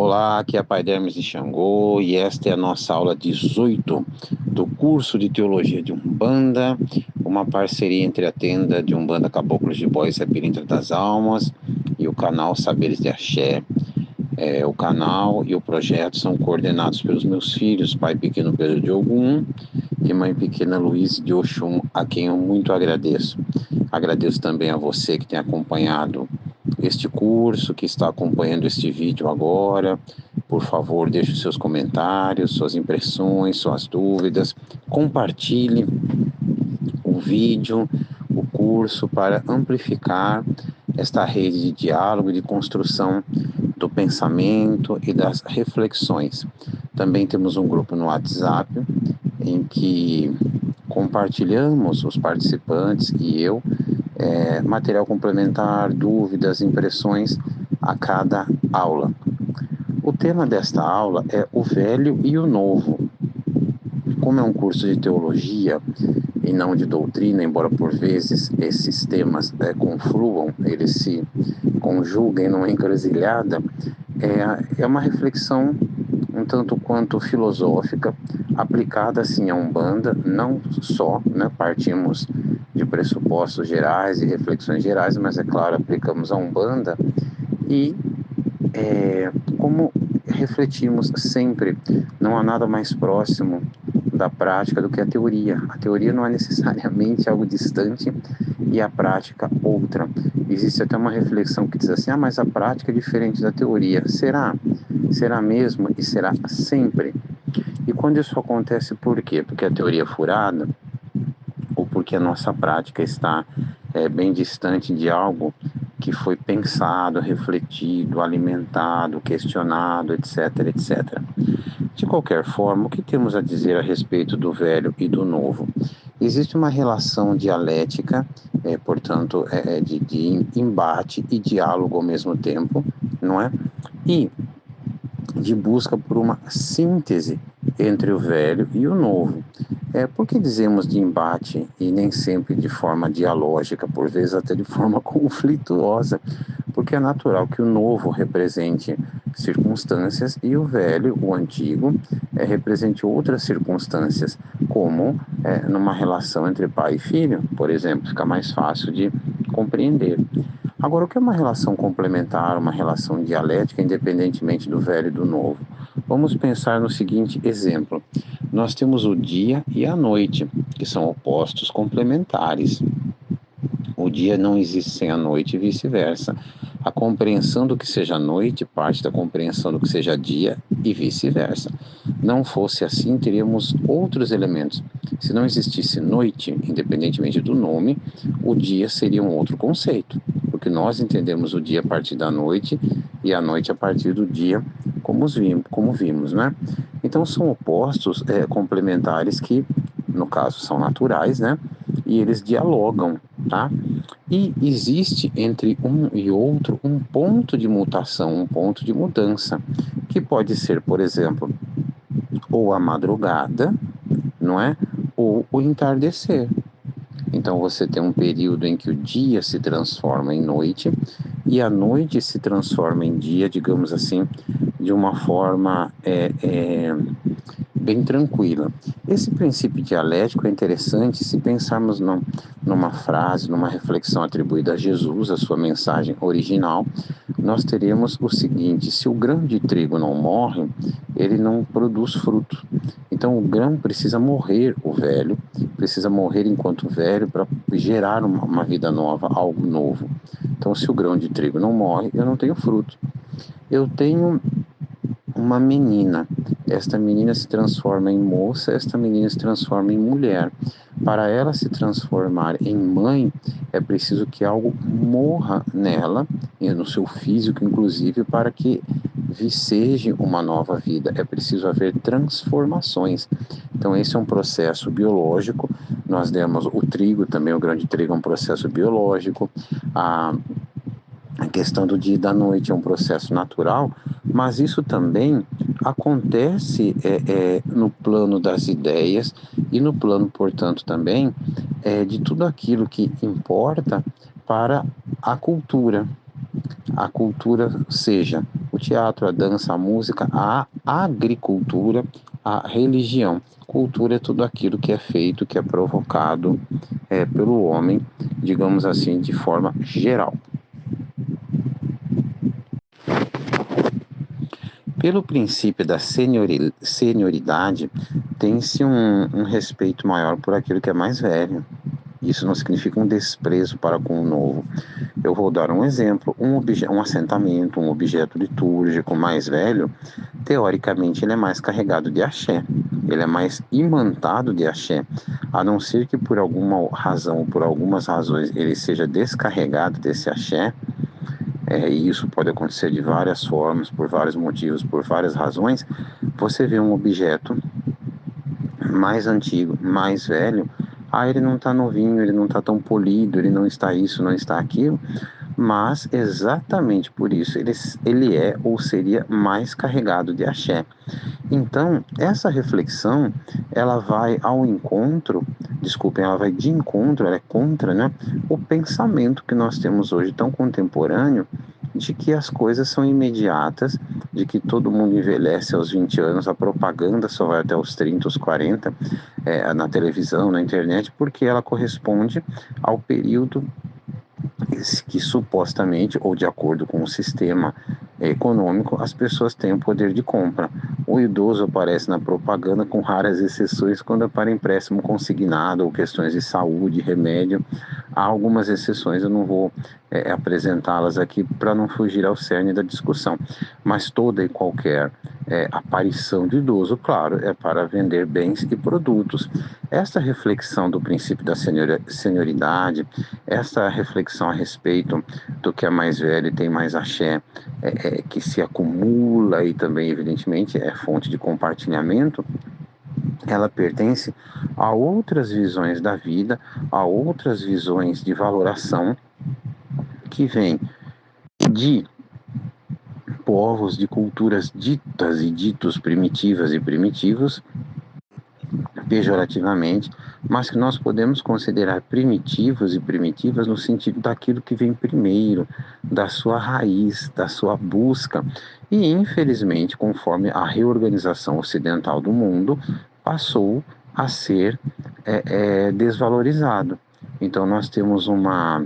Olá, aqui é a Pai Hermes de Xangô e esta é a nossa aula 18 do curso de Teologia de Umbanda, uma parceria entre a tenda de Umbanda Caboclos de Bois e a Pirintra das Almas e o canal Saberes de Axé. O canal e o projeto são coordenados pelos meus filhos, pai pequeno Pedro de Ogum e mãe pequena Luiz de Oxum, a quem eu muito agradeço. Agradeço também a você que tem acompanhado este curso, que está acompanhando este vídeo agora. Por favor, deixe seus comentários, suas impressões, suas dúvidas. Compartilhe o vídeo, o curso, para amplificar esta rede de diálogo e de construção do pensamento e das reflexões. Também temos um grupo no WhatsApp em que compartilhamos, os participantes e eu, material complementar, dúvidas, impressões a cada aula. O tema desta aula é o velho e o novo. Como é um curso de teologia e não de doutrina, embora por vezes esses temas confluam, eles se conjuguem numa encruzilhada, é uma reflexão um tanto quanto filosófica, aplicada assim a Umbanda, não só, partimos de pressupostos gerais e reflexões gerais, mas é claro, aplicamos a Umbanda e como refletimos sempre, não há nada mais próximo da prática do que a teoria. A teoria não é necessariamente algo distante e a prática outra. Existe até uma reflexão que diz assim, mas a prática é diferente da teoria. Será? Será mesmo e será sempre? E quando isso acontece, por quê? Porque a teoria é furada ou porque a nossa prática está bem distante de algo que foi pensado, refletido, alimentado, questionado, etc, etc. De qualquer forma, o que temos a dizer a respeito do velho e do novo? Existe uma relação dialética, portanto, de embate e diálogo ao mesmo tempo, não é? E de busca por uma síntese entre o velho e o novo. Por que dizemos de embate e nem sempre de forma dialógica, por vezes até de forma conflituosa? Porque é natural que o novo represente circunstâncias e o velho, o antigo, represente outras circunstâncias, como numa relação entre pai e filho, por exemplo, fica mais fácil de compreender. Agora, o que é uma relação complementar, uma relação dialética, independentemente do velho e do novo? Vamos pensar no seguinte exemplo. Nós temos o dia e a noite, que são opostos complementares. O dia não existe sem a noite e vice-versa. A compreensão do que seja noite parte da compreensão do que seja dia e vice-versa. Não fosse assim, teríamos outros elementos. Se não existisse noite, independentemente do nome, o dia seria um outro conceito, porque nós entendemos o dia a partir da noite e a noite a partir do dia, como vimos, né? Então são opostos complementares que, no caso, são naturais, né? E eles dialogam, tá? E existe entre um e outro um ponto de mutação, um ponto de mudança, que pode ser, por exemplo, ou a madrugada, não é? Ou o entardecer. Então você tem um período em que o dia se transforma em noite e a noite se transforma em dia, digamos assim, de uma forma bem tranquila. Esse princípio dialético é interessante se pensarmos numa frase, numa reflexão atribuída a Jesus, a sua mensagem original. Nós teremos o seguinte: se o grão de trigo não morre, ele não produz fruto. Então o grão precisa morrer, o velho precisa morrer enquanto velho para gerar uma vida nova, algo novo. Então se o grão de trigo não morre, eu não tenho fruto. Eu tenho uma menina, esta menina se transforma em moça, esta menina se transforma em mulher. Para ela se transformar em mãe, é preciso que algo morra nela, no seu físico inclusive, para que viceje uma nova vida. É preciso haver transformações. Então esse é um processo biológico. Nós demos o trigo, também o grão de trigo é um processo biológico. A questão do dia e da noite é um processo natural, mas isso também acontece no plano das ideias e no plano, portanto, também de tudo aquilo que importa para a cultura. A cultura, seja o o teatro, a dança, a música, a agricultura, a religião. Cultura é tudo aquilo que é feito, que é provocado pelo homem, digamos assim, de forma geral. Pelo princípio da senioridade, tem-se um respeito maior por aquilo que é mais velho. Isso não significa um desprezo para com o novo. Eu vou dar um exemplo: um assentamento, um objeto litúrgico mais velho, teoricamente ele é mais carregado de axé, ele é mais imantado de axé, a não ser que por alguma razão ou por algumas razões ele seja descarregado desse axé. E isso pode acontecer de várias formas, por vários motivos, por várias razões. Você vê um objeto mais antigo, mais velho, ele não está novinho, ele não está tão polido, ele não está isso, não está aquilo, mas exatamente por isso ele é ou seria mais carregado de axé. Então, essa reflexão, ela vai ao encontro, desculpem, ela vai de encontro, ela é contra, né, o pensamento que nós temos hoje tão contemporâneo de que as coisas são imediatas, de que todo mundo envelhece aos 20 anos, a propaganda só vai até os 30, os 40, na televisão, na internet, porque ela corresponde ao período que supostamente, ou de acordo com o sistema econômico, as pessoas têm o poder de compra. O idoso aparece na propaganda, com raras exceções, quando é para empréstimo consignado ou questões de saúde, remédio. Há algumas exceções, eu não vou apresentá-las aqui para não fugir ao cerne da discussão, mas toda e qualquer aparição de idoso, claro, é para vender bens e produtos. Esta reflexão do princípio da senioridade, esta reflexão a respeito do que é mais velho e tem mais axé, que se acumula e também, evidentemente, é fonte de compartilhamento, ela pertence a outras visões da vida, a outras visões de valoração que vêm de povos, de culturas ditas e ditos primitivas e primitivos, pejorativamente, mas que nós podemos considerar primitivos e primitivas no sentido daquilo que vem primeiro, da sua raiz, da sua busca. E, infelizmente, conforme a reorganização ocidental do mundo, passou a ser desvalorizado. Então, nós temos uma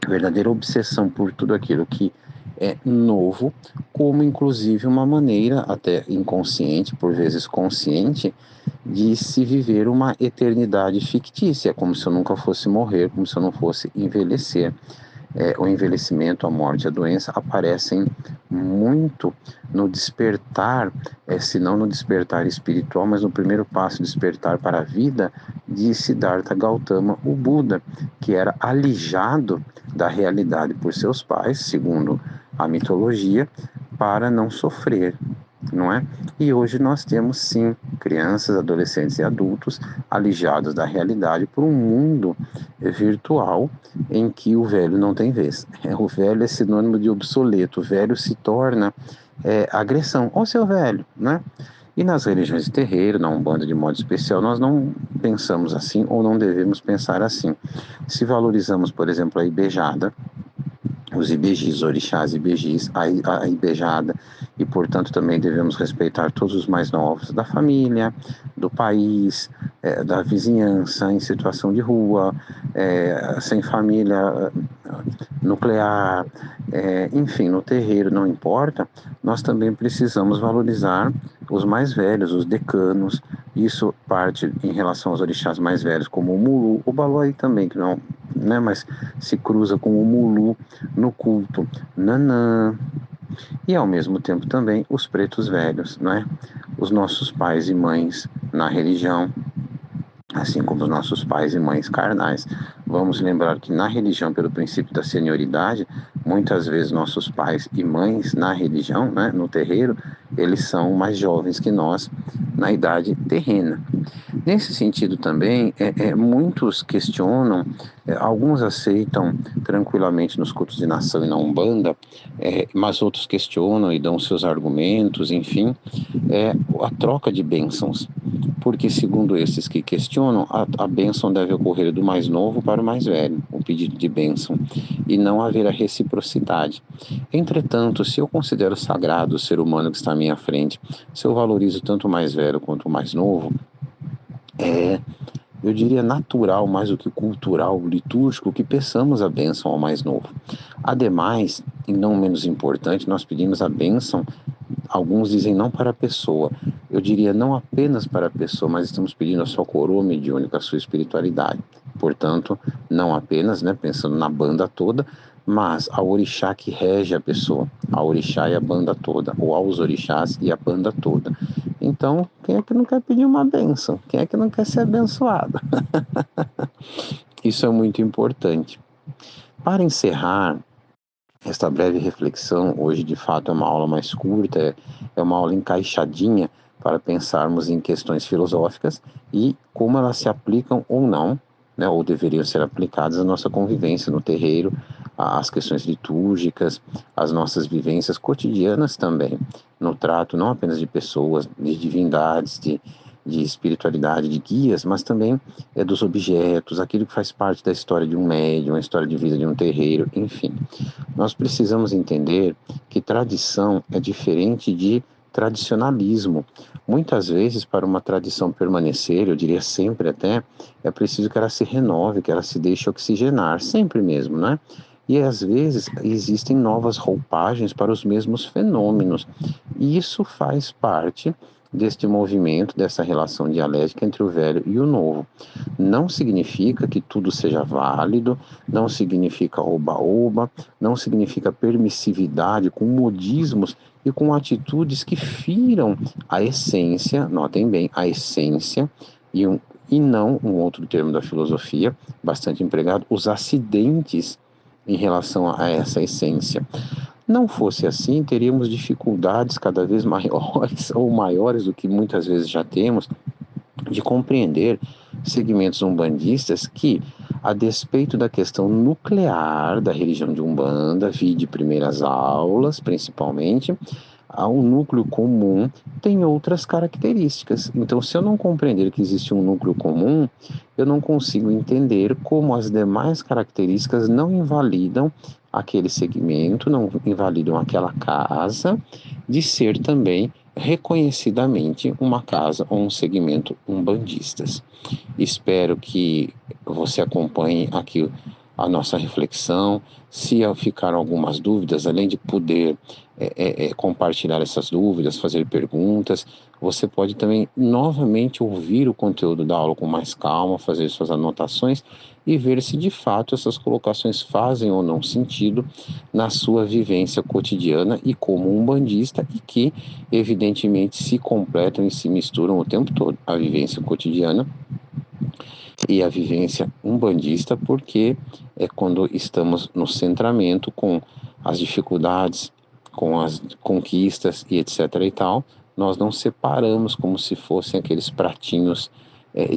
verdadeira obsessão por tudo aquilo que é novo, como inclusive uma maneira, até inconsciente, por vezes consciente, de se viver uma eternidade fictícia, como se eu nunca fosse morrer, como se eu não fosse envelhecer. O envelhecimento, a morte, a doença aparecem muito no despertar, se não no despertar espiritual, mas no primeiro passo, despertar para a vida, de Siddhartha Gautama, o Buda, que era alijado da realidade por seus pais, segundo a mitologia, para não sofrer, não é? E hoje nós temos, sim, crianças, adolescentes e adultos alijados da realidade por um mundo virtual em que o velho não tem vez. O velho é sinônimo de obsoleto, o velho se torna agressão. Ó, seu velho, né? E nas religiões de terreiro, na Umbanda de modo especial, nós não pensamos assim ou não devemos pensar assim. Se valorizamos, por exemplo, a Ibejada, os ibejis, orixás ibejis, a ibejada, e portanto também devemos respeitar todos os mais novos da família, do país, da vizinhança, em situação de rua, sem família nuclear, enfim, no terreiro, não importa, nós também precisamos valorizar os mais velhos, os decanos. Isso parte em relação aos orixás mais velhos, como o Mulu, o Baloi também, que não, né, mas se cruza com o Mulu no culto Nanã, e ao mesmo tempo também os pretos velhos, né? Os nossos pais e mães na religião, assim como os nossos pais e mães carnais. Vamos lembrar que na religião, pelo princípio da senioridade, muitas vezes nossos pais e mães na religião, né, no terreiro, eles são mais jovens que nós na idade terrena. Nesse sentido também, muitos questionam, alguns aceitam tranquilamente nos cultos de nação e na Umbanda, mas outros questionam e dão seus argumentos, enfim, a troca de bênçãos. porque, segundo esses que questionam, a bênção deve ocorrer do mais novo para o mais velho, o pedido de bênção, e não haver a reciprocidade. Entretanto, se eu considero sagrado o ser humano que está à minha frente, se eu valorizo tanto o mais velho quanto o mais novo, eu diria natural, mais do que cultural, litúrgico, que peçamos a bênção ao mais novo. Ademais, e não menos importante, nós pedimos a bênção, alguns dizem não para a pessoa, eu diria não apenas para a pessoa, mas estamos pedindo a sua coroa mediúnica, a sua espiritualidade. Portanto, não apenas, pensando na banda toda, mas ao orixá que rege a pessoa, ao orixá e a banda toda, ou aos orixás e a banda toda. Então, quem é que não quer pedir uma bênção? Quem é que não quer ser abençoado? Isso é muito importante. Para encerrar esta breve reflexão, hoje de fato é uma aula mais curta, é uma aula encaixadinha para pensarmos em questões filosóficas e como elas se aplicam ou não, ou deveriam ser aplicadas à nossa convivência no terreiro, às questões litúrgicas, às nossas vivências cotidianas também, no trato não apenas de pessoas, de divindades, de espiritualidade, de guias, mas também dos objetos, aquilo que faz parte da história de um médium, a história de vida de um terreiro, enfim. Nós precisamos entender que tradição é diferente de tradicionalismo. Muitas vezes, para uma tradição permanecer, eu diria sempre até, é preciso que ela se renove, que ela se deixe oxigenar, sempre mesmo, né? E às vezes existem novas roupagens para os mesmos fenômenos. E isso faz parte deste movimento, dessa relação dialética entre o velho e o novo. Não significa que tudo seja válido, não significa oba-oba, não significa permissividade com modismos e com atitudes que firam a essência, notem bem, a essência e não um outro termo da filosofia, bastante empregado, os acidentes em relação a essa essência. Não fosse assim, teríamos dificuldades cada vez maiores ou maiores do que muitas vezes já temos de compreender segmentos umbandistas que, a despeito da questão nuclear da religião de Umbanda, vide primeiras aulas, principalmente, há um núcleo comum, tem outras características. Então, se eu não compreender que existe um núcleo comum, eu não consigo entender como as demais características não invalidam aquele segmento, não invalidam aquela casa de ser também reconhecidamente uma casa ou um segmento umbandistas. Espero que você acompanhe aqui a nossa reflexão. Se ficaram algumas dúvidas, além de poder compartilhar essas dúvidas, fazer perguntas, você pode também novamente ouvir o conteúdo da aula com mais calma, fazer suas anotações e ver se de fato essas colocações fazem ou não sentido na sua vivência cotidiana e como umbandista e que evidentemente se completam e se misturam o tempo todo, a vivência cotidiana e a vivência umbandista, porque é quando estamos no centramento com as dificuldades, com as conquistas e etc e tal, nós não separamos como se fossem aqueles pratinhos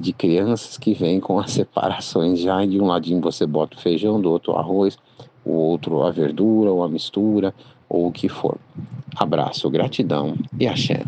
de crianças que vêm com as separações já, de um ladinho você bota o feijão, do outro o arroz, o outro a verdura ou a mistura ou o que for. Abraço, gratidão e axé.